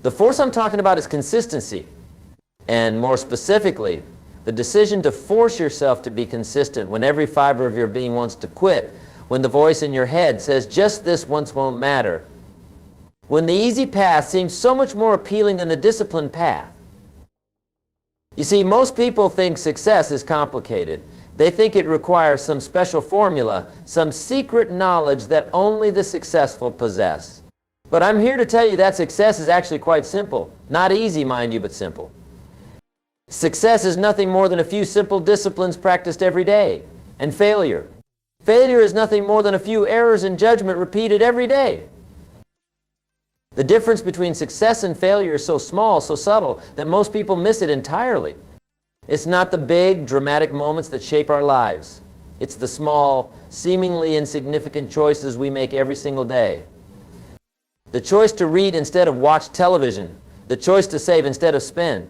The force I'm talking about is consistency. And more specifically, the decision to force yourself to be consistent when every fiber of your being wants to quit, when the voice in your head says just this once won't matter, when the easy path seems so much more appealing than the disciplined path. You see, most people think success is complicated. They think it requires some special formula, some secret knowledge that only the successful possess. But I'm here to tell you that success is actually quite simple. Not easy, mind you, but simple. Success is nothing more than a few simple disciplines practiced every day. And failure is nothing more than a few errors in judgment repeated every day. The difference between success and failure is so small, so subtle, that most people miss it entirely. It's not the big, dramatic moments that shape our lives. It's the small, seemingly insignificant choices we make every single day. The choice to read instead of watch television. The choice to save instead of spend.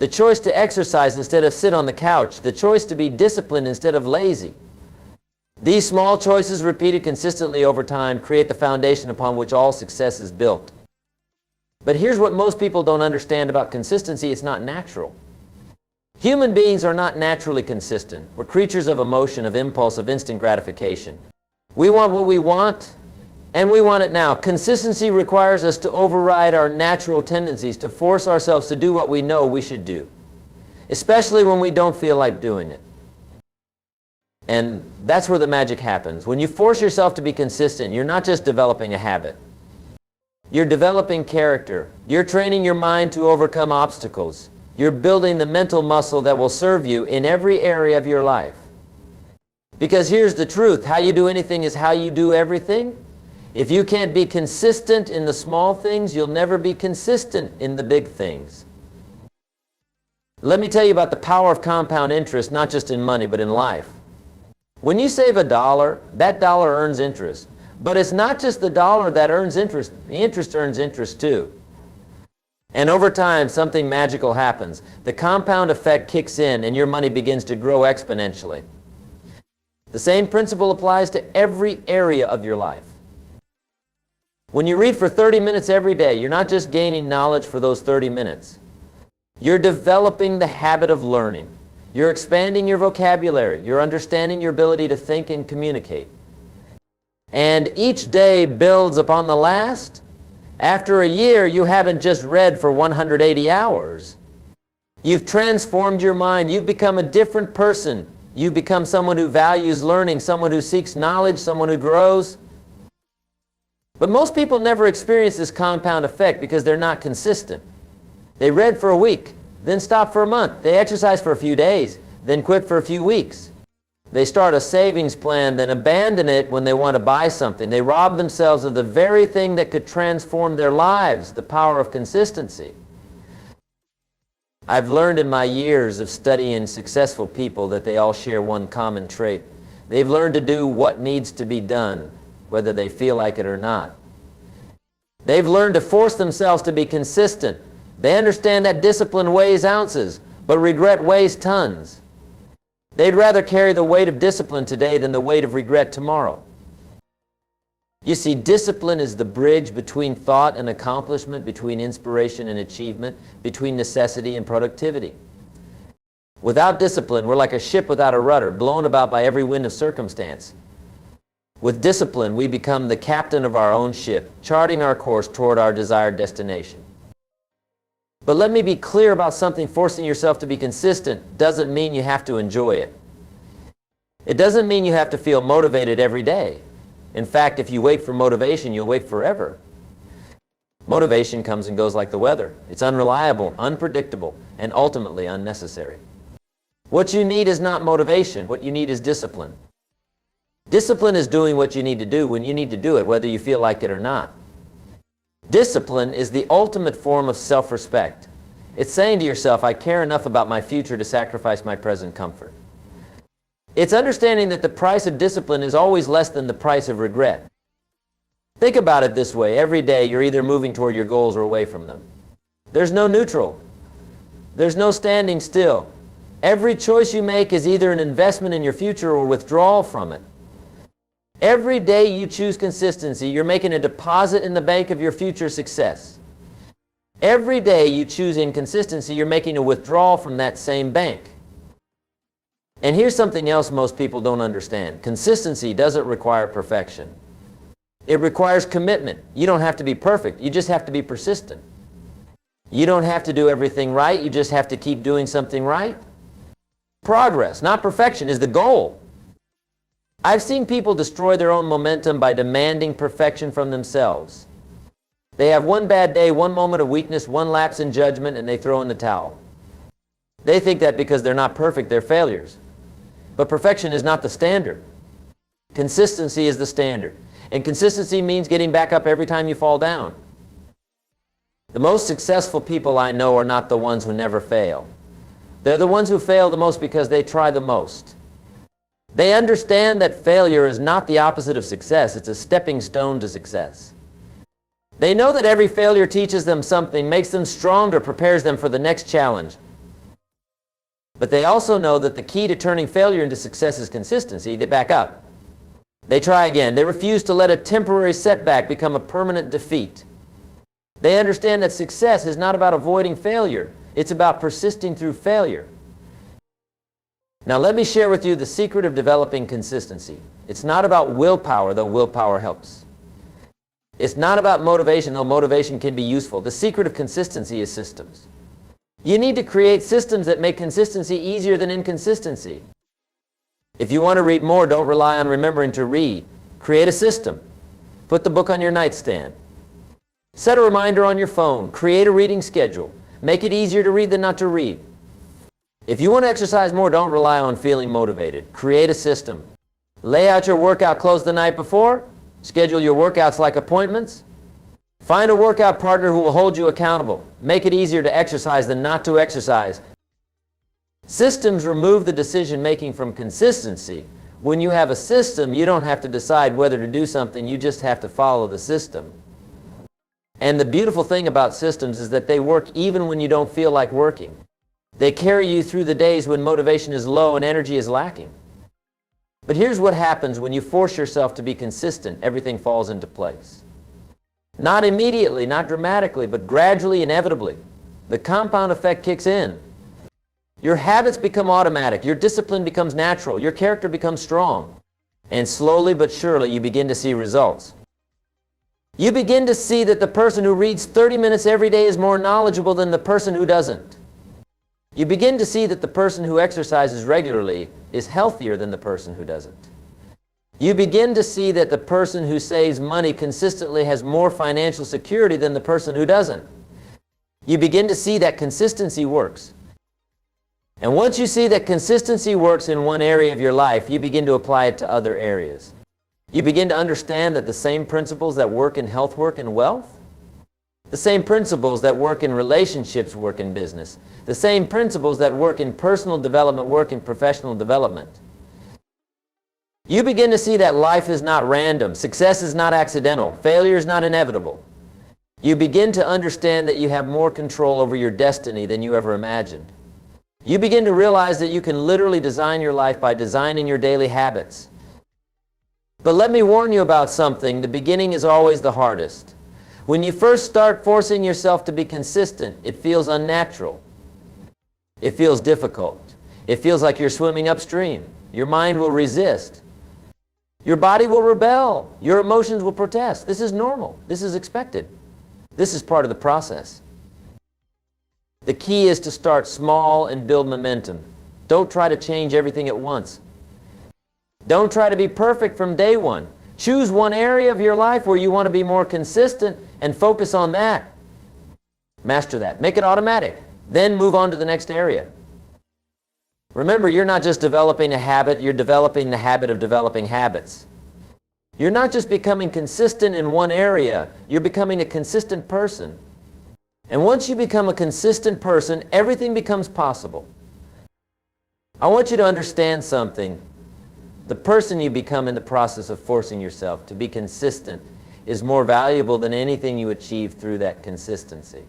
The choice to exercise instead of sit on the couch. The choice to be disciplined instead of lazy. These small choices repeated consistently over time create the foundation upon which all success is built. But here's what most people don't understand about consistency: it's not natural. Human beings are not naturally consistent. We're creatures of emotion, of impulse, of instant gratification. We want what we want, and we want it now. Consistency requires us to override our natural tendencies, to force ourselves to do what we know we should do, especially when we don't feel like doing it. And that's where the magic happens. When you force yourself to be consistent, you're not just developing a habit. You're developing character. You're training your mind to overcome obstacles. You're building the mental muscle that will serve you in every area of your life. Because here's the truth: how you do anything is how you do everything. If you can't be consistent in the small things, you'll never be consistent in the big things. Let me tell you about the power of compound interest, not just in money, but in life. When you save $1, that dollar earns interest. But it's not just the dollar that earns interest. The interest earns interest too. And over time, something magical happens. The compound effect kicks in and your money begins to grow exponentially. The same principle applies to every area of your life. When you read for 30 minutes every day, you're not just gaining knowledge for those 30 minutes. You're developing the habit of learning. You're expanding your vocabulary. You're understanding your ability to think and communicate. And each day builds upon the last. After a year, you haven't just read for 180 hours. You've transformed your mind. You've become a different person. You've become someone who values learning, someone who seeks knowledge, someone who grows. But most people never experience this compound effect because they're not consistent. They read for a week, then stop for a month. They exercise for a few days, then quit for a few weeks. They start a savings plan, then abandon it when they want to buy something. They rob themselves of the very thing that could transform their lives, the power of consistency. I've learned in my years of studying successful people that they all share one common trait. They've learned to do what needs to be done, whether they feel like it or not. They've learned to force themselves to be consistent. They understand that discipline weighs ounces, but regret weighs tons. They'd rather carry the weight of discipline today than the weight of regret tomorrow. You see, discipline is the bridge between thought and accomplishment, between inspiration and achievement, between necessity and productivity. Without discipline, we're like a ship without a rudder, blown about by every wind of circumstance. With discipline, we become the captain of our own ship, charting our course toward our desired destination. But let me be clear about something: forcing yourself to be consistent doesn't mean you have to enjoy it. It doesn't mean you have to feel motivated every day. In fact, if you wait for motivation, you'll wait forever. Motivation comes and goes like the weather. It's unreliable, unpredictable, and ultimately unnecessary. What you need is not motivation. What you need is discipline. Discipline is doing what you need to do when you need to do it, whether you feel like it or not. Discipline is the ultimate form of self-respect. It's saying to yourself, I care enough about my future to sacrifice my present comfort. It's understanding that the price of discipline is always less than the price of regret. Think about it this way: every day you're either moving toward your goals or away from them. There's no neutral. There's no standing still. Every choice you make is either an investment in your future or withdrawal from it. Every day you choose consistency, you're making a deposit in the bank of your future success. Every day you choose inconsistency, you're making a withdrawal from that same bank. And here's something else most people don't understand. Consistency doesn't require perfection. It requires commitment. You don't have to be perfect. You just have to be persistent. You don't have to do everything right. You just have to keep doing something right. Progress, not perfection, is the goal. I've seen people destroy their own momentum by demanding perfection from themselves. They have one bad day, one moment of weakness, one lapse in judgment, and they throw in the towel. They think that because they're not perfect, they're failures. But perfection is not the standard. Consistency is the standard. And consistency means getting back up every time you fall down. The most successful people I know are not the ones who never fail. They're the ones who fail the most because they try the most. They understand that failure is not the opposite of success. It's a stepping stone to success. They know that every failure teaches them something, makes them stronger, prepares them for the next challenge. But they also know that the key to turning failure into success is consistency. They back up. They try again. They refuse to let a temporary setback become a permanent defeat. They understand that success is not about avoiding failure. It's about persisting through failure. Now let me share with you the secret of developing consistency. It's not about willpower, though willpower helps. It's not about motivation, though motivation can be useful. The secret of consistency is systems. You need to create systems that make consistency easier than inconsistency. If you want to read more, don't rely on remembering to read. Create a system. Put the book on your nightstand. Set a reminder on your phone. Create a reading schedule. Make it easier to read than not to read. If you want to exercise more, don't rely on feeling motivated. Create a system. Lay out your workout clothes the night before. Schedule your workouts like appointments. Find a workout partner who will hold you accountable. Make it easier to exercise than not to exercise. Systems remove the decision-making from consistency. When you have a system, you don't have to decide whether to do something. You just have to follow the system. And the beautiful thing about systems is that they work even when you don't feel like working. They carry you through the days when motivation is low and energy is lacking. But here's what happens when you force yourself to be consistent. Everything falls into place. Not immediately, not dramatically, but gradually, inevitably. The compound effect kicks in. Your habits become automatic. Your discipline becomes natural. Your character becomes strong. And slowly but surely you begin to see results. You begin to see that the person who reads 30 minutes every day is more knowledgeable than the person who doesn't. You begin to see that the person who exercises regularly is healthier than the person who doesn't. You begin to see that the person who saves money consistently has more financial security than the person who doesn't. You begin to see that consistency works. And once you see that consistency works in one area of your life, you begin to apply it to other areas. You begin to understand that the same principles that work in health work in wealth. The same principles that work in relationships work in business. The same principles that work in personal development work in professional development. You begin to see that life is not random. Success is not accidental. Failure is not inevitable. You begin to understand that you have more control over your destiny than you ever imagined. You begin to realize that you can literally design your life by designing your daily habits. But let me warn you about something. The beginning is always the hardest. When you first start forcing yourself to be consistent, it feels unnatural. It feels difficult. It feels like you're swimming upstream. Your mind will resist. Your body will rebel. Your emotions will protest. This is normal. This is expected. This is part of the process. The key is to start small and build momentum. Don't try to change everything at once. Don't try to be perfect from day one. Choose one area of your life where you want to be more consistent and focus on that. Master that. Make it automatic. Then move on to the next area. Remember, you're not just developing a habit, you're developing the habit of developing habits. You're not just becoming consistent in one area, you're becoming a consistent person. And once you become a consistent person, everything becomes possible. I want you to understand something. The person you become in the process of forcing yourself to be consistent is more valuable than anything you achieve through that consistency.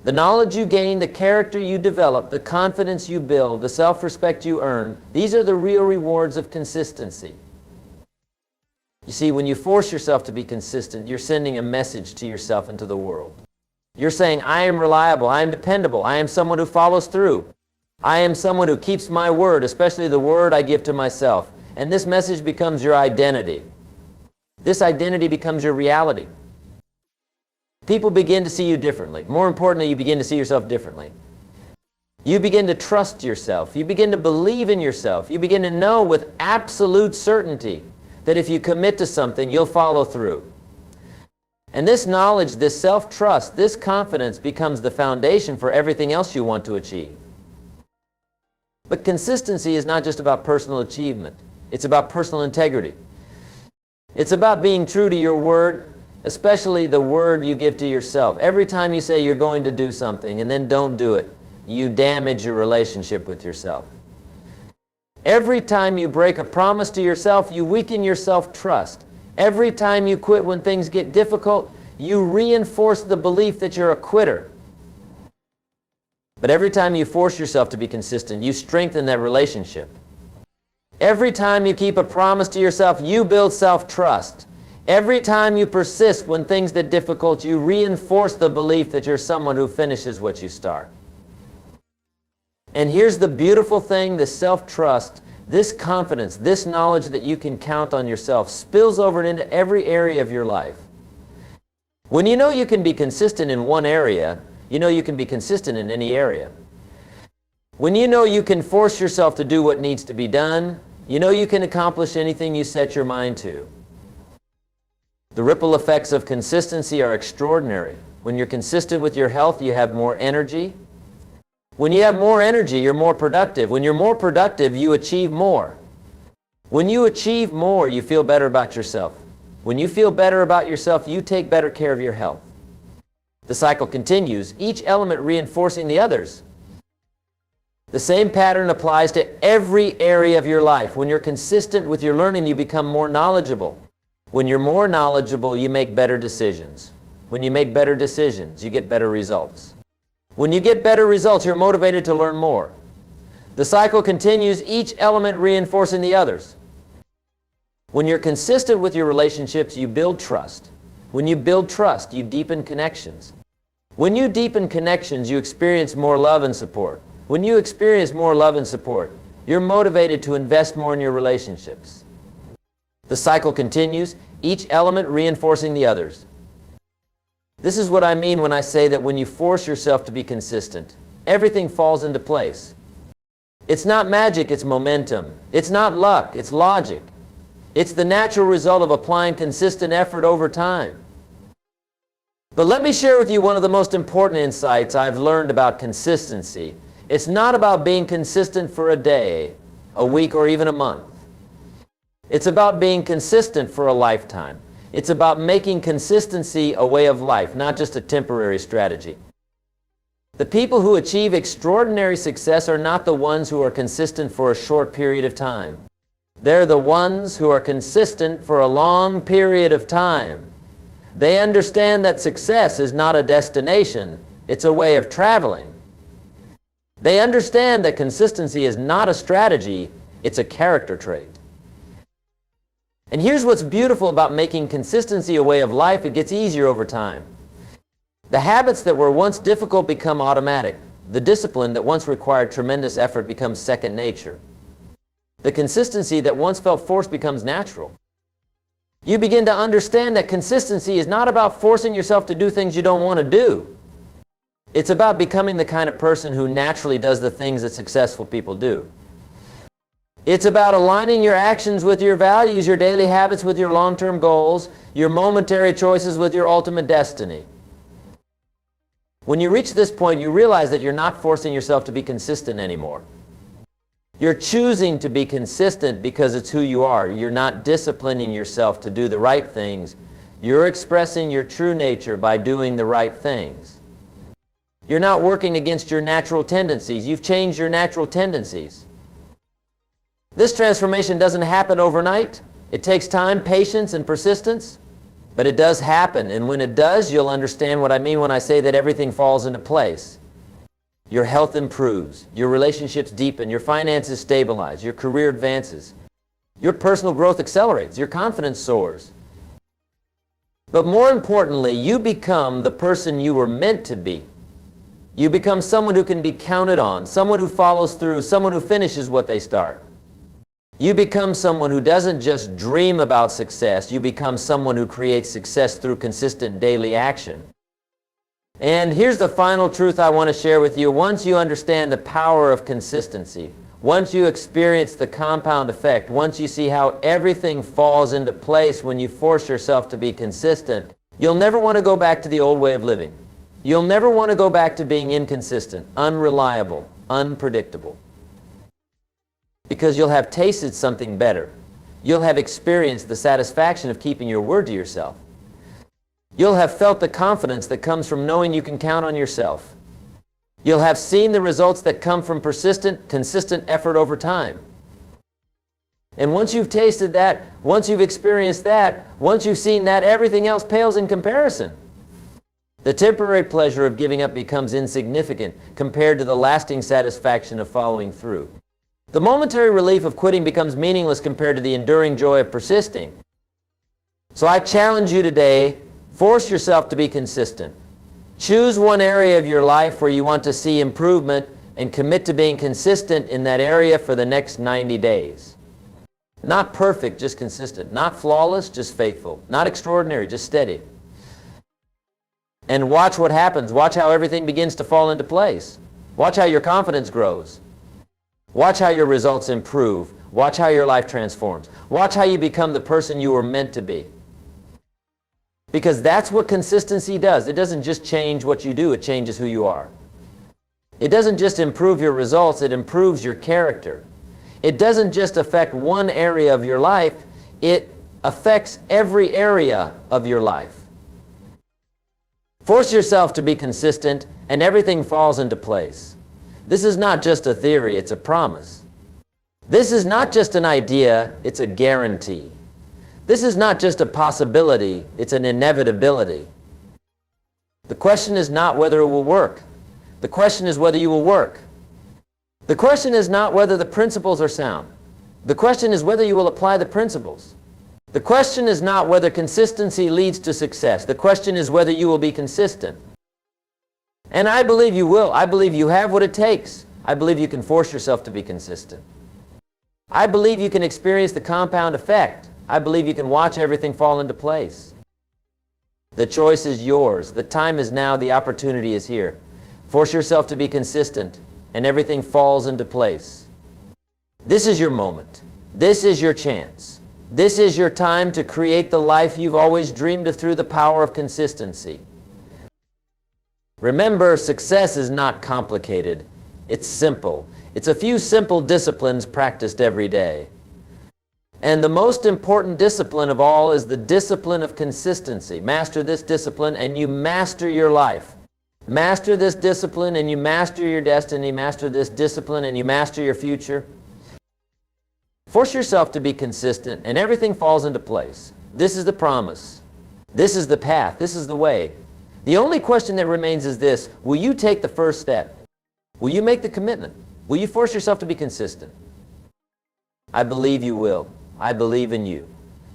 The knowledge you gain, the character you develop, the confidence you build, the self-respect you earn, these are the real rewards of consistency. You see, when you force yourself to be consistent, you're sending a message to yourself and to the world. You're saying, I am reliable, I am dependable, I am someone who follows through. I am someone who keeps my word, especially the word I give to myself. And this message becomes your identity. This identity becomes your reality. People begin to see you differently. More importantly, you begin to see yourself differently. You begin to trust yourself. You begin to believe in yourself. You begin to know with absolute certainty that if you commit to something, you'll follow through. And this knowledge, this self-trust, this confidence becomes the foundation for everything else you want to achieve. But consistency is not just about personal achievement. It's about personal integrity. It's about being true to your word, especially the word you give to yourself. Every time you say you're going to do something and then don't do it, you damage your relationship with yourself. Every time you break a promise to yourself, you weaken your self-trust. Every time you quit when things get difficult, you reinforce the belief that you're a quitter. But every time you force yourself to be consistent, you strengthen that relationship. Every time you keep a promise to yourself, you build self-trust. Every time you persist when things get difficult, you reinforce the belief that you're someone who finishes what you start. And here's the beautiful thing, this self-trust, this confidence, this knowledge that you can count on yourself spills over into every area of your life. When you know you can be consistent in one area, you know you can be consistent in any area. When you know you can force yourself to do what needs to be done, you know you can accomplish anything you set your mind to. The ripple effects of consistency are extraordinary. When you're consistent with your health, you have more energy. When you have more energy, you're more productive. When you're more productive, you achieve more. When you achieve more, you feel better about yourself. When you feel better about yourself, you take better care of your health. The cycle continues, each element reinforcing the others. The same pattern applies to every area of your life. When you're consistent with your learning, you become more knowledgeable. When you're more knowledgeable, you make better decisions. When you make better decisions, you get better results. When you get better results, you're motivated to learn more. The cycle continues, each element reinforcing the others. When you're consistent with your relationships, you build trust. When you build trust, you deepen connections. When you deepen connections, you experience more love and support. When you experience more love and support, you're motivated to invest more in your relationships. The cycle continues, each element reinforcing the others. This is what I mean when I say that when you force yourself to be consistent, everything falls into place. It's not magic, it's momentum. It's not luck, it's logic. It's the natural result of applying consistent effort over time. But let me share with you one of the most important insights I've learned about consistency. It's not about being consistent for a day, a week, or even a month. It's about being consistent for a lifetime. It's about making consistency a way of life, not just a temporary strategy. The people who achieve extraordinary success are not the ones who are consistent for a short period of time. They're the ones who are consistent for a long period of time. They understand that success is not a destination, it's a way of traveling. They understand that consistency is not a strategy, it's a character trait. And here's what's beautiful about making consistency a way of life, it gets easier over time. The habits that were once difficult become automatic. The discipline that once required tremendous effort becomes second nature. The consistency that once felt forced becomes natural. You begin to understand that consistency is not about forcing yourself to do things you don't want to do. It's about becoming the kind of person who naturally does the things that successful people do. It's about aligning your actions with your values, your daily habits with your long-term goals, your momentary choices with your ultimate destiny. When you reach this point, you realize that you're not forcing yourself to be consistent anymore. You're choosing to be consistent because it's who you are. You're not disciplining yourself to do the right things. You're expressing your true nature by doing the right things. You're not working against your natural tendencies. You've changed your natural tendencies. This transformation doesn't happen overnight. It takes time, patience, and persistence. But it does happen, and when it does, you'll understand what I mean when I say that everything falls into place. Your health improves, your relationships deepen, your finances stabilize, your career advances, your personal growth accelerates, your confidence soars. But more importantly, you become the person you were meant to be. You become someone who can be counted on, someone who follows through, someone who finishes what they start. You become someone who doesn't just dream about success, you become someone who creates success through consistent daily action. And here's the final truth I want to share with you. Once you understand the power of consistency, once you experience the compound effect, once you see how everything falls into place when you force yourself to be consistent, you'll never want to go back to the old way of living. You'll never want to go back to being inconsistent, unreliable, unpredictable. Because you'll have tasted something better. You'll have experienced the satisfaction of keeping your word to yourself. You'll have felt the confidence that comes from knowing you can count on yourself. You'll have seen the results that come from persistent, consistent effort over time. And once you've tasted that, once you've experienced that, once you've seen that, everything else pales in comparison. The temporary pleasure of giving up becomes insignificant compared to the lasting satisfaction of following through. The momentary relief of quitting becomes meaningless compared to the enduring joy of persisting. So I challenge you today, force yourself to be consistent. Choose one area of your life where you want to see improvement and commit to being consistent in that area for the next 90 days. Not perfect, just consistent. Not flawless, just faithful. Not extraordinary, just steady. And watch what happens. Watch how everything begins to fall into place. Watch how your confidence grows. Watch how your results improve. Watch how your life transforms. Watch how you become the person you were meant to be. Because that's what consistency does. It doesn't just change what you do, it changes who you are. It doesn't just improve your results, it improves your character. It doesn't just affect one area of your life, it affects every area of your life. Force yourself to be consistent and everything falls into place. This is not just a theory, it's a promise. This is not just an idea, it's a guarantee. This is not just a possibility, it's an inevitability. The question is not whether it will work. The question is whether you will work. The question is not whether the principles are sound. The question is whether you will apply the principles. The question is not whether consistency leads to success. The question is whether you will be consistent. And I believe you will. I believe you have what it takes. I believe you can force yourself to be consistent. I believe you can experience the compound effect. I believe you can watch everything fall into place. The choice is yours. The time is now. The opportunity is here. Force yourself to be consistent, and everything falls into place. This is your moment. This is your chance. This is your time to create the life you've always dreamed of through the power of consistency. Remember, success is not complicated. It's simple. It's a few simple disciplines practiced every day. And the most important discipline of all is the discipline of consistency. Master this discipline and you master your life. Master this discipline and you master your destiny. Master this discipline and you master your future. Force yourself to be consistent and everything falls into place. This is the promise. This is the path. This is the way. The only question that remains is this: will you take the first step? Will you make the commitment? Will you force yourself to be consistent? I believe you will. I believe in you.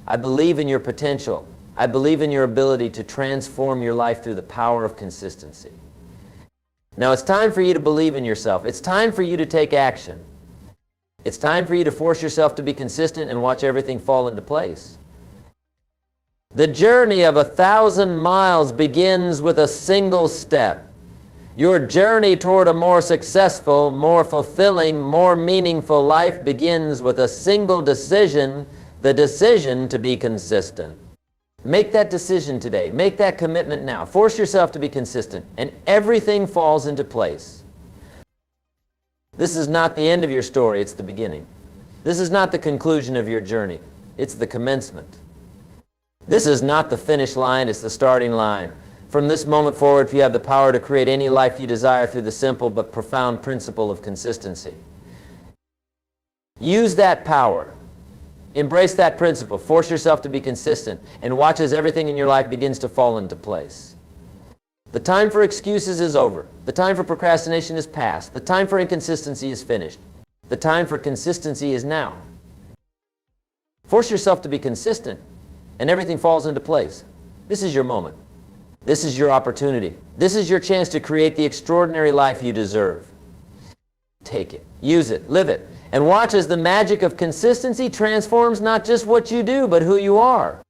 I believe in your potential. I believe in your ability to transform your life through the power of consistency. Now it's time for you to believe in yourself. It's time for you to take action. It's time for you to force yourself to be consistent and watch everything fall into place. The journey of 1,000 miles begins with a single step. Your journey toward a more successful, more fulfilling, more meaningful life begins with a single decision, the decision to be consistent. Make that decision today. Make that commitment now. Force yourself to be consistent, and everything falls into place. This is not the end of your story, it's the beginning. This is not the conclusion of your journey, it's the commencement. This is not the finish line, it's the starting line. From this moment forward, you have the power to create any life you desire through the simple but profound principle of consistency. Use that power. Embrace that principle. Force yourself to be consistent and watch as everything in your life begins to fall into place. The time for excuses is over. The time for procrastination is past. The time for inconsistency is finished. The time for consistency is now. Force yourself to be consistent and everything falls into place. This is your moment. This is your opportunity. This is your chance to create the extraordinary life you deserve. Take it, use it, live it, and watch as the magic of consistency transforms not just what you do, but who you are.